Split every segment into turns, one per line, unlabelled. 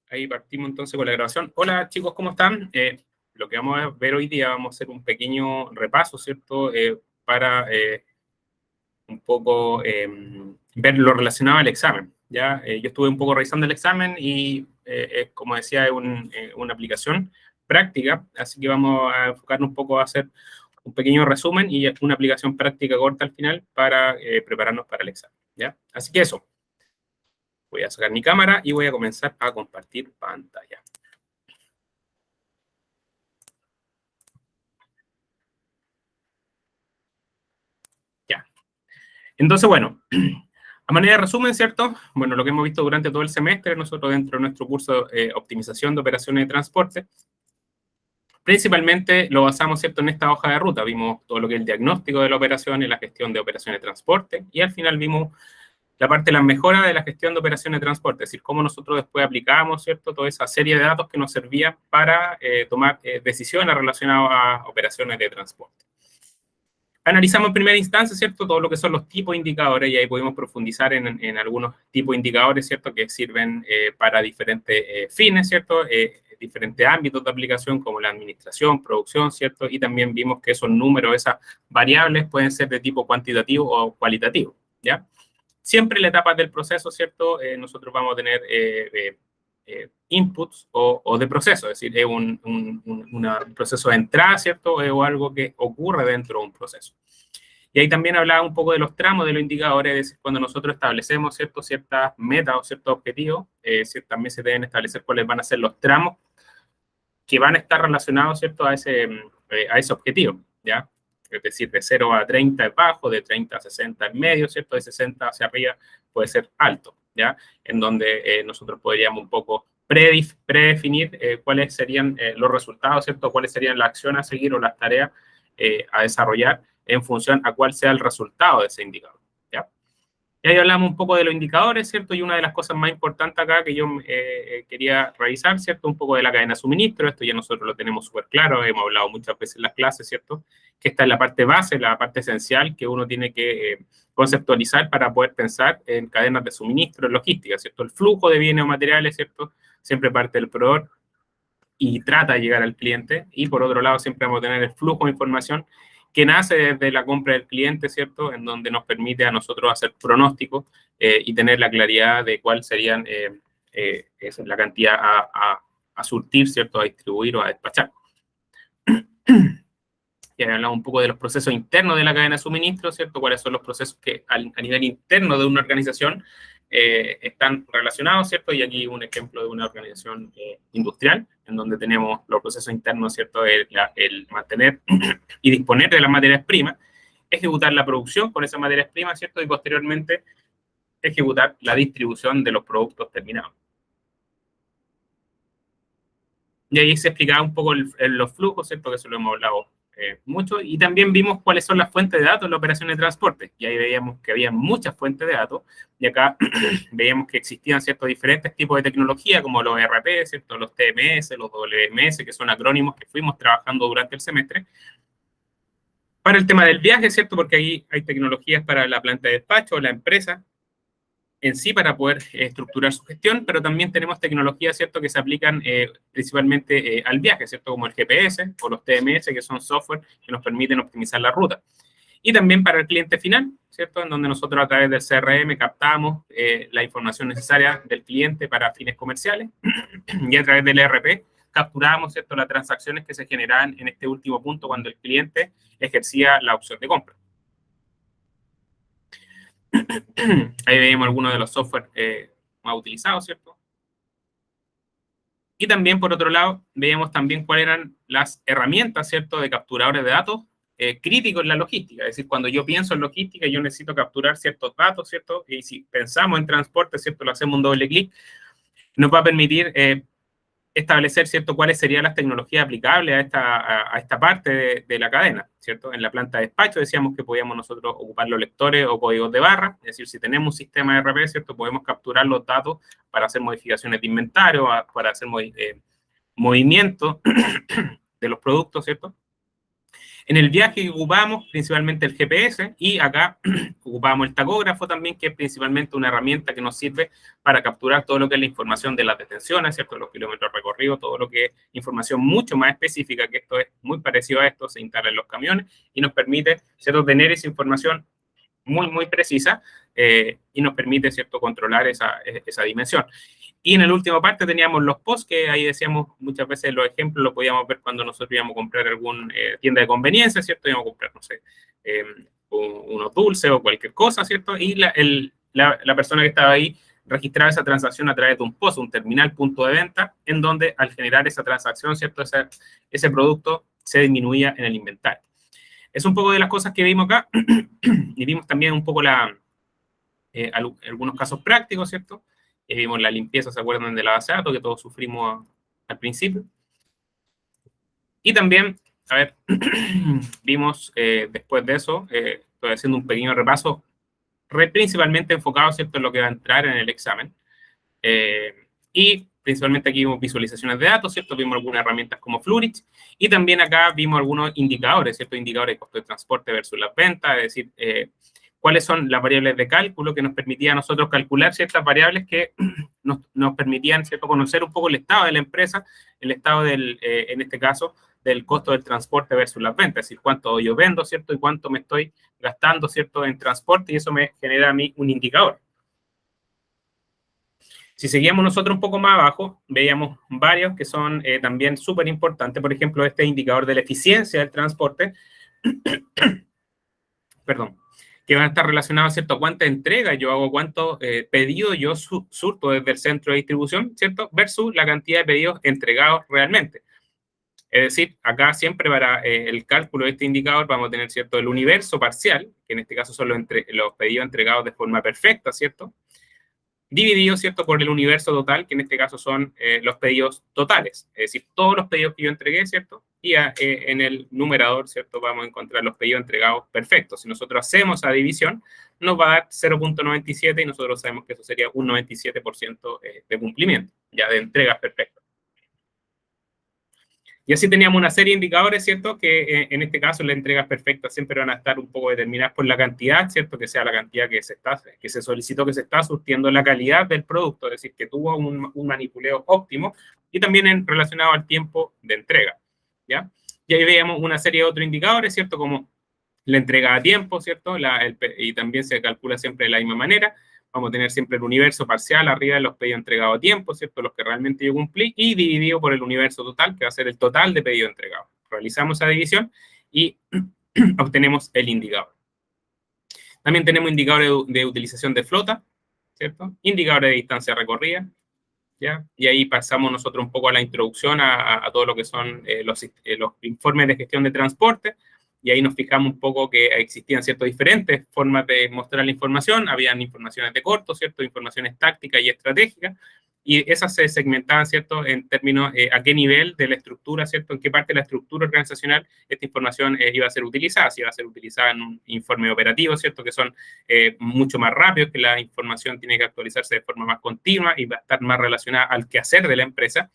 Ahí partimos entonces con la grabación. Hola chicos, ¿cómo están? Lo que vamos a ver hoy día, vamos a hacer un pequeño repaso, ¿cierto? Para un poco ver lo relacionado al examen. ¿Ya? Yo estuve un poco revisando el examen y, como decía, es una aplicación práctica, así que vamos a enfocarnos un poco a hacer un pequeño resumen y una aplicación práctica corta al final para prepararnos para el examen. ¿Ya? Así que eso. Voy a sacar mi cámara y voy a comenzar a compartir pantalla. Ya. Entonces, bueno, a manera de resumen, ¿cierto? Bueno, lo que hemos visto durante todo el semestre, nosotros dentro de nuestro curso Optimización de Operaciones de Transporte, principalmente lo basamos, ¿cierto?, en esta hoja de ruta. Vimos todo lo que es el diagnóstico de la operación y la gestión de operaciones de transporte, y al final vimos la parte de las mejoras de la gestión de operaciones de transporte, es decir, cómo nosotros después aplicamos, ¿cierto?, toda esa serie de datos que nos servían para tomar decisiones relacionadas a operaciones de transporte. Analizamos en primera instancia, ¿cierto?, todo lo que son los tipos de indicadores, y ahí podemos profundizar en algunos tipos de indicadores, ¿cierto?, que sirven para diferentes fines, ¿cierto?, diferentes ámbitos de aplicación, como la administración, producción, ¿cierto?, y también vimos que esos números, esas variables, pueden ser de tipo cuantitativo o cualitativo, ¿ya? Siempre en la etapa del proceso, ¿cierto?, nosotros vamos a tener inputs o de proceso, es decir, es un proceso de entrada, ¿cierto?, o algo que ocurre dentro de un proceso. Y ahí también hablaba un poco de los tramos de los indicadores, es decir, cuando nosotros establecemos, ¿cierto?, ciertas metas o ciertos objetivos, también se deben establecer cuáles van a ser los tramos que van a estar relacionados, ¿cierto?, a ese objetivo, ¿ya? Es decir, de 0 a 30 es bajo, de 30 a 60 es medio, ¿cierto? De 60 hacia arriba puede ser alto, ¿ya? En donde nosotros podríamos un poco predefinir cuáles serían los resultados, ¿cierto? Cuáles serían las acciones a seguir o las tareas a desarrollar en función a cuál sea el resultado de ese indicador, ¿ya? Y ahí hablamos un poco de los indicadores, ¿cierto? Y una de las cosas más importantes acá que yo quería revisar, ¿cierto? Un poco de la cadena de suministro. Esto ya nosotros lo tenemos súper claro, hemos hablado muchas veces en las clases, ¿cierto? Que esta es la parte base, la parte esencial que uno tiene que conceptualizar para poder pensar en cadenas de suministro, en logística, ¿cierto? El flujo de bienes o materiales, ¿cierto? Siempre parte del proveedor y trata de llegar al cliente. Y por otro lado, siempre vamos a tener el flujo de información que nace desde la compra del cliente, ¿cierto? En donde nos permite a nosotros hacer pronósticos y tener la claridad de cuál serían la cantidad a surtir, ¿cierto? A distribuir o a despachar. Y hablamos un poco de los procesos internos de la cadena de suministro, ¿cierto? Cuáles son los procesos que a nivel interno de una organización están relacionados, ¿cierto? Y aquí un ejemplo de una organización industrial, en donde tenemos los procesos internos, ¿cierto? El mantener y disponer de las materias primas, ejecutar la producción con esas materias primas, ¿cierto? Y posteriormente ejecutar la distribución de los productos terminados. Y ahí se explicaba un poco los flujos, ¿cierto? Que eso lo hemos hablado mucho. Y también vimos cuáles son las fuentes de datos en la operación de transporte. Y ahí veíamos que había muchas fuentes de datos. Y acá veíamos que existían ciertos diferentes tipos de tecnología, como los ERP, ¿cierto? Los TMS, los WMS, que son acrónimos que fuimos trabajando durante el semestre. Para el tema del viaje, ¿cierto? Porque ahí hay tecnologías para la planta de despacho, la empresa en sí para poder estructurar su gestión, pero también tenemos tecnologías, ¿cierto?, que se aplican principalmente al viaje, ¿cierto?, como el GPS o los TMS, que son software que nos permiten optimizar la ruta. Y también para el cliente final, ¿cierto?, en donde nosotros a través del CRM captamos la información necesaria del cliente para fines comerciales y a través del ERP capturamos, ¿cierto?, las transacciones que se generaban en este último punto cuando el cliente ejercía la opción de compra. Ahí veíamos algunos de los software más utilizados, ¿cierto? Y también, por otro lado, veíamos también cuáles eran las herramientas, ¿cierto?, de capturadores de datos críticos en la logística. Es decir, cuando yo pienso en logística, yo necesito capturar ciertos datos, ¿cierto? Y si pensamos en transporte, ¿cierto?, lo hacemos un doble clic, nos va a permitir establecer, ¿cierto?, cuáles serían las tecnologías aplicables a esta parte de la cadena, ¿cierto? En la planta de despacho decíamos que podíamos nosotros ocupar los lectores o códigos de barra, es decir, si tenemos un sistema de ERP, ¿cierto?, podemos capturar los datos para hacer modificaciones de inventario, para hacer movimientos de los productos, ¿cierto? En el viaje ocupamos principalmente el GPS y acá ocupamos el tacógrafo también, que es principalmente una herramienta que nos sirve para capturar todo lo que es la información de las detenciones, ¿cierto? Los kilómetros recorridos, todo lo que es información mucho más específica, que esto es muy parecido a esto, se instala en los camiones y nos permite, ¿cierto?, tener esa información muy precisa y nos permite, ¿cierto?, controlar esa dimensión. Y en la última parte teníamos los posts, que ahí decíamos muchas veces los ejemplos, lo podíamos ver cuando nosotros íbamos a comprar alguna tienda de conveniencia, ¿cierto? Íbamos a comprar, no sé, unos dulces o cualquier cosa, ¿cierto? Y la persona que estaba ahí registraba esa transacción a través de un post, un terminal punto de venta, en donde al generar esa transacción, ¿cierto? Ese producto se disminuía en el inventario. Es un poco de las cosas que vimos acá y vimos también un poco algunos casos prácticos, ¿cierto? Vimos la limpieza, ¿se acuerdan de la base de datos que todos sufrimos al principio? Y también, a ver, vimos después de eso, estoy haciendo un pequeño repaso, principalmente enfocado, ¿cierto?, en lo que va a entrar en el examen. Y principalmente aquí vimos visualizaciones de datos, ¿cierto? Vimos algunas herramientas como Fluorich y también acá vimos algunos indicadores, ¿cierto? Indicadores de costo de transporte versus las ventas, es decir, cuáles son las variables de cálculo que nos permitía a nosotros calcular ciertas variables que nos permitían, ¿cierto?, conocer un poco el estado de la empresa, el estado en este caso, del costo del transporte versus las ventas, es decir, cuánto yo vendo, ¿cierto?, y cuánto me estoy gastando, ¿cierto?, en transporte, y eso me genera a mí un indicador. Si seguíamos nosotros un poco más abajo, veíamos varios que son también súper importantes. Por ejemplo, este indicador de la eficiencia del transporte, perdón, que van a estar relacionados, ¿cierto?, a cuánta entrega yo hago, cuánto pedido yo surto desde el centro de distribución, ¿cierto?, versus la cantidad de pedidos entregados realmente. Es decir, acá siempre para el cálculo de este indicador vamos a tener, ¿cierto?, el universo parcial, que en este caso son los pedidos entregados de forma perfecta, ¿cierto?, dividido, ¿cierto?, por el universo total, que en este caso son los pedidos totales, es decir, todos los pedidos que yo entregué, ¿cierto? Y en el numerador, ¿cierto?, vamos a encontrar los pedidos entregados perfectos. Si nosotros hacemos esa división, nos va a dar 0.97 y nosotros sabemos que eso sería un 97% de cumplimiento, ya de entregas perfectas. Y así teníamos una serie de indicadores, ¿cierto?, que en este caso las entregas perfectas siempre van a estar un poco determinadas por la cantidad, ¿cierto?, que sea la cantidad que se solicitó, que se está surtiendo, la calidad del producto, es decir, que tuvo un manipuleo óptimo, y también relacionado al tiempo de entrega, ¿ya? Y ahí veíamos una serie de otros indicadores, ¿cierto?, como la entrega a tiempo, ¿cierto?, y también se calcula siempre de la misma manera. Vamos a tener siempre el universo parcial arriba de los pedidos entregados a tiempo, ¿cierto?, los que realmente yo cumplí, y dividido por el universo total, que va a ser el total de pedidos entregados. Realizamos esa división y obtenemos el indicador. También tenemos indicadores de utilización de flota, ¿cierto?, indicadores de distancia recorrida, ¿ya? Y ahí pasamos nosotros un poco a la introducción a todo lo que son los informes de gestión de transporte, y ahí nos fijamos un poco que existían ciertas diferentes formas de mostrar la información. Habían informaciones de corto, ¿cierto?, informaciones tácticas y estratégicas, y esas se segmentaban, ¿cierto?, en términos a qué nivel de la estructura, ¿cierto?, en qué parte de la estructura organizacional esta información iba a ser utilizada. Si iba a ser utilizada en un informe operativo, ¿cierto?, que son mucho más rápidos, que la información tiene que actualizarse de forma más continua y va a estar más relacionada al quehacer de la empresa.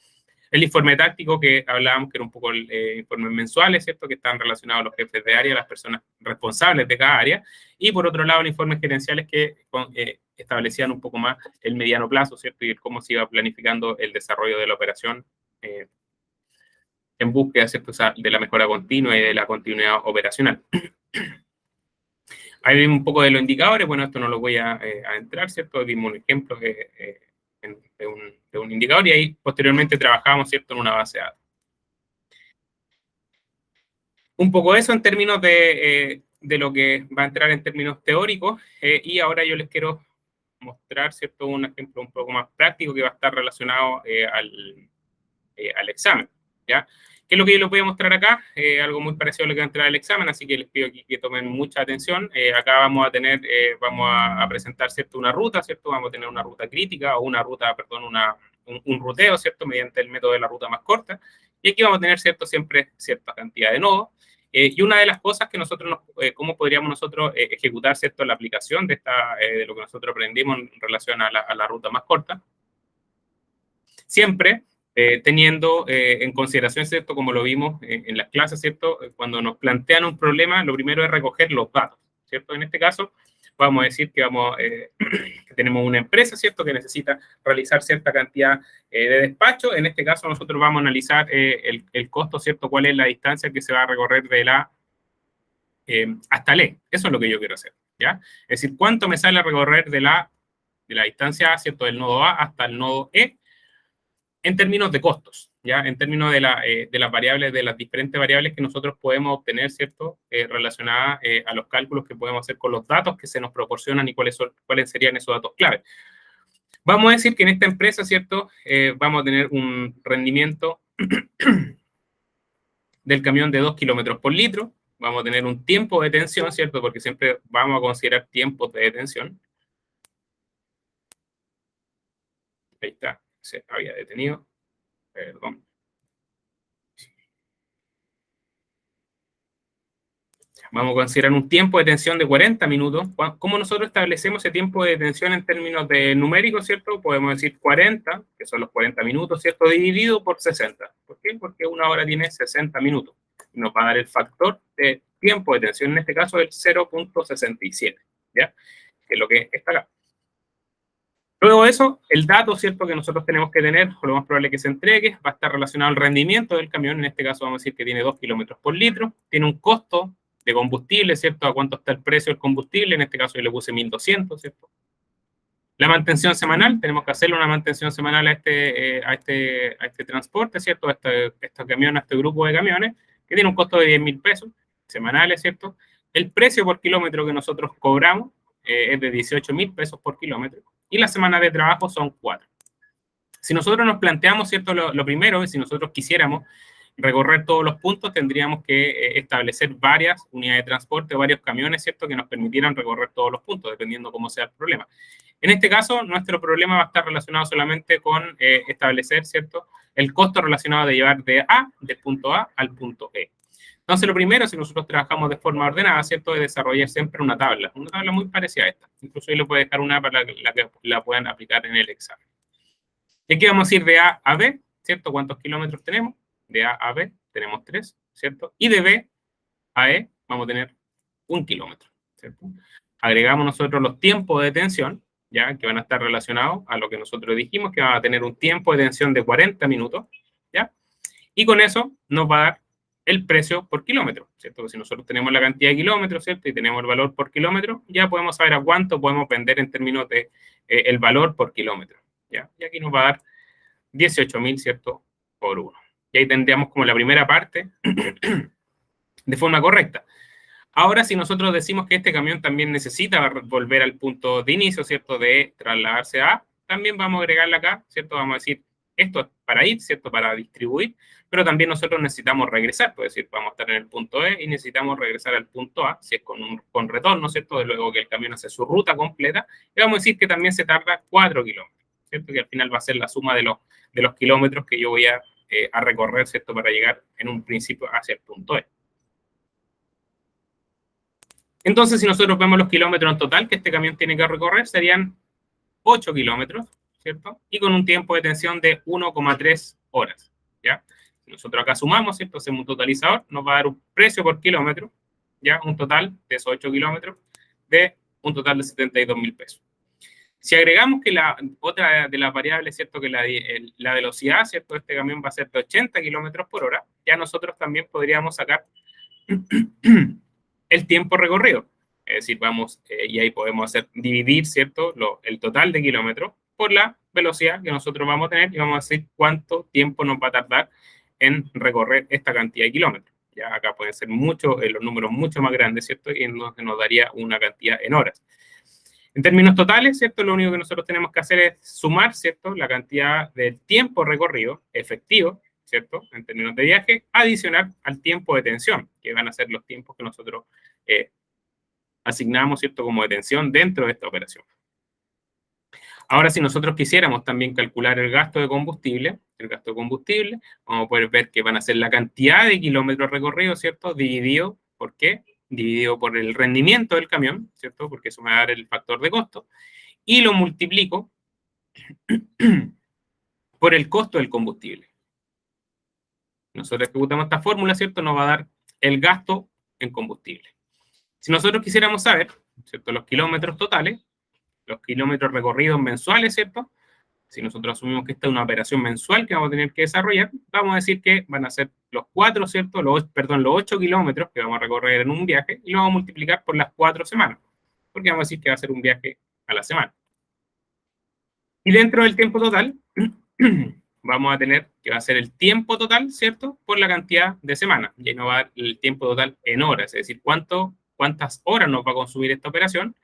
El informe táctico que hablábamos, que era un poco informes mensuales, ¿cierto?, que están relacionados a los jefes de área, las personas responsables de cada área. Y por otro lado, los informes gerenciales que establecían un poco más el mediano plazo, ¿cierto?, y cómo se iba planificando el desarrollo de la operación en búsqueda, ¿cierto?, de la mejora continua y de la continuidad operacional. Ahí vimos un poco de los indicadores. Bueno, esto no lo voy a entrar, ¿cierto? Vimos un ejemplo de un indicador, y ahí posteriormente trabajamos, ¿cierto?, en una base de datos. Un poco eso en términos de lo que va a entrar en términos teóricos, y ahora yo les quiero mostrar, ¿cierto?, un ejemplo un poco más práctico que va a estar relacionado al examen, ¿ya? ¿Qué es lo que yo les voy a mostrar acá? Algo muy parecido a lo que va a entrar al examen, así que les pido aquí que tomen mucha atención. Acá vamos a tener, vamos a presentar, ¿cierto?, una ruta, ¿cierto? Vamos a tener una ruta crítica, o una ruta, perdón, un ruteo, ¿cierto?, mediante el método de la ruta más corta. Y aquí vamos a tener, ¿cierto?, siempre cierta cantidad de nodos. Y una de las cosas que nosotros, cómo podríamos nosotros ejecutar, ¿cierto?, la aplicación de lo que nosotros aprendimos en relación a la ruta más corta, siempre teniendo en consideración, ¿cierto? Como lo vimos en las clases, ¿cierto? Cuando nos plantean un problema, lo primero es recoger los datos, ¿cierto? En este caso, vamos a decir que, que tenemos una empresa, ¿cierto? Que necesita realizar cierta cantidad de despacho. En este caso, nosotros vamos a analizar el costo, ¿cierto? ¿Cuál es la distancia que se va a recorrer de la hasta el E? Eso es lo que yo quiero hacer, ¿ya? Es decir, ¿cuánto me sale a recorrer de la distancia, ¿cierto? Del nodo A hasta el nodo E, en términos de costos, ¿ya? En términos de las variables, de las diferentes variables que nosotros podemos obtener, ¿cierto? Relacionadas a los cálculos que podemos hacer con los datos que se nos proporcionan y cuáles serían esos datos clave. Vamos a decir que en esta empresa, ¿cierto? Vamos a tener un rendimiento del camión de 2 kilómetros por litro. Vamos a tener un tiempo de detención, ¿cierto? Porque siempre vamos a considerar tiempos de detención. Ahí está, se había detenido. Perdón. Vamos a considerar un tiempo de detención de 40 minutos. ¿Cómo nosotros establecemos ese tiempo de detención en términos de numéricos, ¿cierto? Podemos decir 40, que son los 40 minutos, ¿cierto? Dividido por 60. ¿Por qué? Porque una hora tiene 60 minutos. Nos va a dar el factor de tiempo de detención, en este caso, el 0.67, ¿ya? Que es lo que está acá. Luego de eso, el dato, ¿cierto?, que nosotros tenemos que tener, o lo más probable que se entregue, va a estar relacionado al rendimiento del camión. En este caso vamos a decir que tiene 2 kilómetros por litro, tiene un costo de combustible, ¿cierto?, a cuánto está el precio del combustible. En este caso yo le puse 1.200, ¿cierto? La mantención semanal, tenemos que hacerle una mantención semanal a este transporte, ¿cierto?, a este camión, a este grupo de camiones, que tiene un costo de 10.000 pesos semanales, ¿cierto? El precio por kilómetro que nosotros cobramos es de 18.000 pesos por kilómetro, y las semanas de trabajo son 4. Si nosotros nos planteamos, ¿cierto? Lo primero es, si nosotros quisiéramos recorrer todos los puntos, tendríamos que establecer varias unidades de transporte, varios camiones, ¿cierto?, que nos permitieran recorrer todos los puntos, dependiendo cómo sea el problema. En este caso, nuestro problema va a estar relacionado solamente con establecer, ¿cierto?, el costo relacionado de llevar del punto A al punto E. Entonces, lo primero, si nosotros trabajamos de forma ordenada, ¿cierto?, es desarrollar siempre una tabla muy parecida a esta. Incluso yo les voy a dejar una para que la puedan aplicar en el examen. Y aquí vamos a ir de A a B, ¿cierto? ¿Cuántos kilómetros tenemos? De A a B tenemos 3, ¿cierto? Y de B a E vamos a tener 1 kilómetro, ¿cierto? Agregamos nosotros los tiempos de detención, ¿ya? Que van a estar relacionados a lo que nosotros dijimos, que van a tener un tiempo de detención de 40 minutos, ¿ya? Y con eso nos va a dar el precio por kilómetro, ¿cierto? Si nosotros tenemos la cantidad de kilómetros, ¿cierto? Y tenemos el valor por kilómetro, ya podemos saber a cuánto podemos vender en términos de el valor por kilómetro, ¿ya? Y aquí nos va a dar 18.000, ¿cierto?, por 1. Y ahí tendríamos como la primera parte de forma correcta. Ahora, si nosotros decimos que este camión también necesita volver al punto de inicio, ¿cierto?, de trasladarse a, también vamos a agregarle acá, ¿cierto? Vamos a decir, esto es para ir, ¿cierto?, para distribuir, pero también nosotros necesitamos regresar, es decir, vamos a estar en el punto E y necesitamos regresar al punto A, si es con retorno, ¿cierto?, de luego que el camión hace su ruta completa, y vamos a decir que también se tarda 4 kilómetros, ¿cierto?, que al final va a ser la suma de los kilómetros que yo voy a recorrer, ¿cierto?, para llegar en un principio hacia el punto E. Entonces, si nosotros vemos los kilómetros en total que este camión tiene que recorrer, serían 8 kilómetros, ¿cierto? Y con un tiempo de detención de 1,3 horas, ¿ya? Si nosotros acá sumamos, ¿cierto? Hacemos un totalizador, nos va a dar un precio por kilómetro, ¿ya? Un total de esos 8 kilómetros de un total de 72.000 pesos. Si agregamos que la otra de las variables, ¿cierto?, que la velocidad, ¿cierto?, de este camión va a ser de 80 kilómetros por hora, ya nosotros también podríamos sacar el tiempo recorrido. Es decir, y ahí podemos dividir, ¿cierto?, el total de kilómetros por la velocidad que nosotros vamos a tener y vamos a decir cuánto tiempo nos va a tardar en recorrer esta cantidad de kilómetros. Ya acá pueden ser los números mucho más grandes, ¿cierto? Y entonces nos daría una cantidad en horas. En términos totales, ¿cierto?, lo único que nosotros tenemos que hacer es sumar, ¿cierto?, la cantidad del tiempo recorrido efectivo, ¿cierto?, en términos de viaje, adicional al tiempo de detención, que van a ser los tiempos que nosotros asignamos, ¿cierto?, como detención dentro de esta operación. Ahora, si nosotros quisiéramos también calcular el gasto de combustible, vamos a poder ver que van a ser la cantidad de kilómetros recorridos, ¿cierto?, dividido, ¿por qué? Dividido por el rendimiento del camión, ¿cierto?, porque eso me va a dar el factor de costo, y lo multiplico por el costo del combustible. Nosotros ejecutamos esta fórmula, ¿cierto? Nos va a dar el gasto en combustible. Si nosotros quisiéramos saber, ¿cierto?, los kilómetros totales, los kilómetros recorridos mensuales, ¿cierto? Si nosotros asumimos que esta es una operación mensual que vamos a tener que desarrollar, vamos a decir que van a ser los 4, ¿cierto? Los 8 kilómetros que vamos a recorrer en un viaje y lo vamos a multiplicar por las 4 semanas, porque vamos a decir que va a ser un viaje a la semana. Y dentro del tiempo total, vamos a tener que va a ser el tiempo total, ¿cierto?, por la cantidad de semanas. Y ahí nos va a dar el tiempo total en horas, es decir, cuántas horas nos va a consumir esta operación.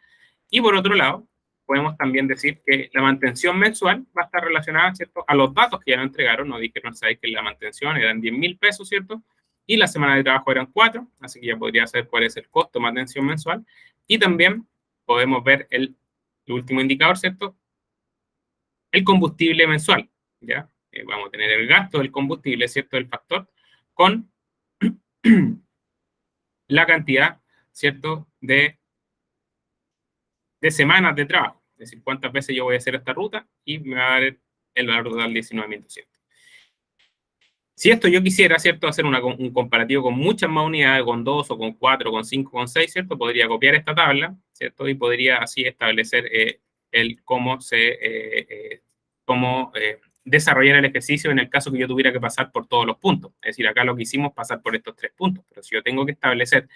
Y por otro lado, podemos también decir que la mantención mensual va a estar relacionada, ¿cierto?, a los datos que ya nos entregaron. Nos dijeron, sabéis que la mantención eran 10.000 pesos, ¿cierto? Y la semana de trabajo eran 4, así que ya podría saber cuál es el costo de mantención mensual. Y también podemos ver el último indicador, ¿cierto?, el combustible mensual, ¿ya? Vamos a tener el gasto del combustible, ¿cierto?, el factor, con la cantidad, ¿cierto?, de semanas de trabajo. Es decir, cuántas veces yo voy a hacer esta ruta y me va a dar el valor total 19.200. Si esto yo quisiera, ¿cierto?, hacer un comparativo con muchas más unidades, con 2 o con 4, con 5, con 6, ¿cierto?, podría copiar esta tabla, ¿cierto?, y podría así establecer cómo desarrollar el ejercicio en el caso que yo tuviera que pasar por todos los puntos. Es decir, acá lo que hicimos pasar por estos 3 puntos, pero si yo tengo que establecer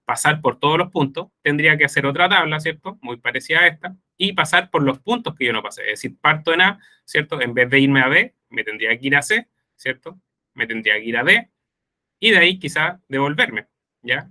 pasar por todos los puntos, tendría que hacer otra tabla, ¿cierto?, muy parecida a esta, y pasar por los puntos que yo no pasé. Es decir, parto en A, ¿cierto?, en vez de irme a B, me tendría que ir a C, ¿cierto?, me tendría que ir a D, y de ahí quizá devolverme, ¿ya?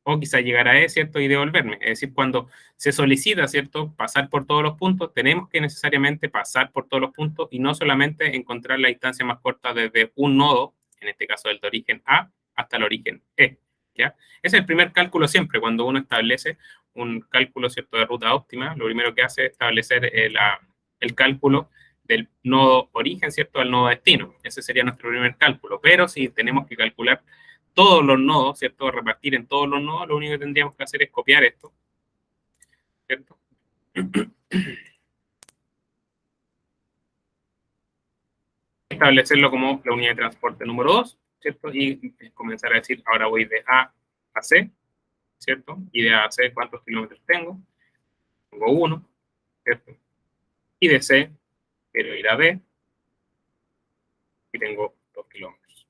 O quizá llegar a E, ¿cierto?, y devolverme. Es decir, cuando se solicita, ¿cierto?, pasar por todos los puntos, tenemos que necesariamente pasar por todos los puntos y no solamente encontrar la distancia más corta desde un nodo, en este caso del origen A, hasta el origen E, ¿ya? Ese es el primer cálculo siempre, cuando uno establece un cálculo, ¿cierto?, de ruta óptima, lo primero que hace es establecer el cálculo del nodo origen, ¿cierto?, al nodo destino. Ese sería nuestro primer cálculo. Pero si tenemos que calcular todos los nodos, ¿cierto?, repartir en todos los nodos, lo único que tendríamos que hacer es copiar esto, ¿cierto? Establecerlo como la unidad de transporte número 2, ¿cierto? Y comenzar a decir, ahora voy de A a C, ¿cierto? Y de A a C, ¿cuántos kilómetros tengo? Tengo 1, ¿cierto? Y de C, quiero ir a B, y tengo 2 kilómetros.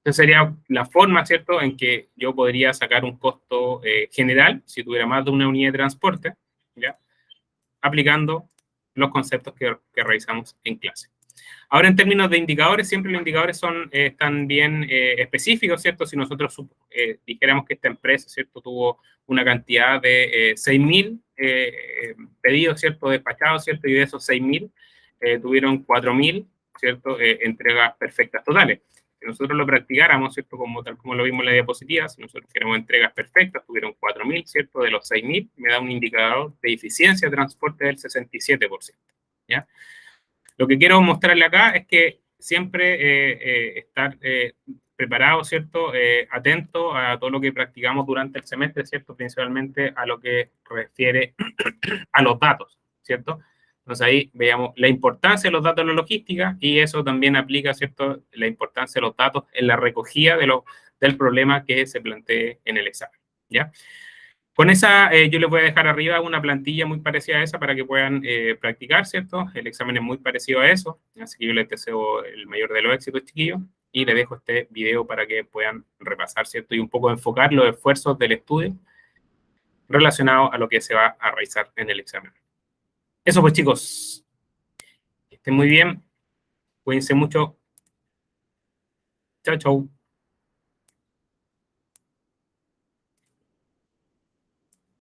Esa sería la forma, ¿cierto?, en que yo podría sacar un costo general, si tuviera más de una unidad de transporte, ¿ya?, aplicando los conceptos que revisamos en clase. Ahora, en términos de indicadores, siempre los indicadores están bien específicos, ¿cierto? Si nosotros dijéramos que esta empresa, ¿cierto?, tuvo una cantidad de 6.000 pedidos, ¿cierto?, despachados, ¿cierto?, y de esos 6.000 tuvieron 4.000, ¿cierto?, entregas perfectas totales. Si nosotros lo practicáramos, ¿cierto?, tal como lo vimos en la diapositiva, si nosotros queremos entregas perfectas, tuvieron 4.000, ¿cierto?, de los 6.000, me da un indicador de eficiencia de transporte del 67%, ¿ya? Lo que quiero mostrarle acá es que siempre estar preparado, ¿cierto?, atento a todo lo que practicamos durante el semestre, ¿cierto?, principalmente a lo que refiere a los datos, ¿cierto? Entonces ahí veamos la importancia de los datos en la logística y eso también aplica, ¿cierto?, la importancia de los datos en la recogida del problema que se plantee en el examen, ¿ya? Con esa, yo les voy a dejar arriba una plantilla muy parecida a esa para que puedan practicar, ¿cierto? El examen es muy parecido a eso, así que yo les deseo el mayor de los éxitos, chiquillos, y les dejo este video para que puedan repasar, ¿cierto? Y un poco enfocar los esfuerzos del estudio relacionados a lo que se va a realizar en el examen. Eso pues, chicos. Que estén muy bien. Cuídense mucho. Chao, chao.